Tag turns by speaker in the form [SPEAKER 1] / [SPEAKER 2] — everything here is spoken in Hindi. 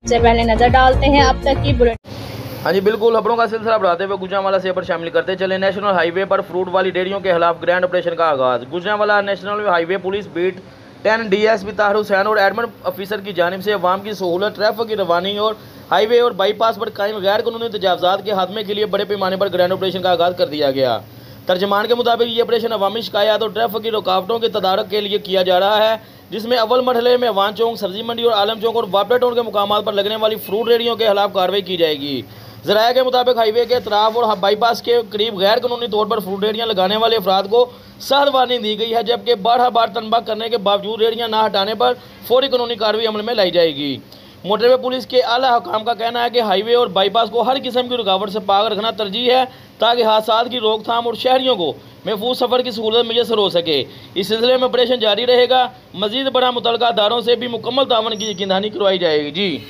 [SPEAKER 1] से पहले नजर डालते हैं अब तक की बुलेटिन।
[SPEAKER 2] हाँ जी बिल्कुल, खबरों का सिलसिला बढ़ाते हुए गुजरांवाला से पर शामिल करते चले। नेशनल हाईवे पर फ्रूट वाली डेयरियों के खिलाफ ग्रैंड ऑपरेशन का आगाज। Gujranwala national highway police beat 10 DSP Tahir Hussain और एडमिन ऑफिसर की जानिब से अवाम की सहूलत, ट्रैफिक की रवानी और हाईवे और बाईपास पर कायम गैर कानूनी तजावजात के खात्मे के लिए बड़े पैमाने पर ग्रैंड ऑपरेशन का आगाज कर दिया गया। तर्जमान के मुताबिक ये ऑपरेशन अवामी शिकायत और ट्रैफिक की रुकावटों के तदारक के लिए किया जा रहा है, जिसमें अव्वल मरहले में वान चौक, सब्जी मंडी और आलम चौक और वापडा टाउन के मुकामात पर लगने वाली फ्रूट रेहड़ियों के खिलाफ कार्रवाई की जाएगी। ज़राया के मुताबिक हाईवे के तराफ और बाईपास के करीब गैर कानूनी तौर पर फ्रूट रेहड़ियाँ लगाने वाले अफराद को सख्त वार्निंग दी गई है, जबकि बार तनबा करने के बावजूद रेहड़ियाँ न हटाने पर फौरी कानूनी कार्रवाई अमल में लाई जाएगी। मोटरवे पुलिस के आला हुकाम का कहना है कि हाईवे और बाईपास को हर किस्म की रुकावट से पाक रखना तरजीह है, ताकि हादसात की रोकथाम और शहरियों को महफूज सफ़र की सहूलत मुयसर हो सके। इस सिलसिले में ऑपरेशन जारी रहेगा। मजीद बड़ा मुतल्लिका अदारों से भी मुकम्मल तावन की यकीनदहानी करवाई जाएगी। जी।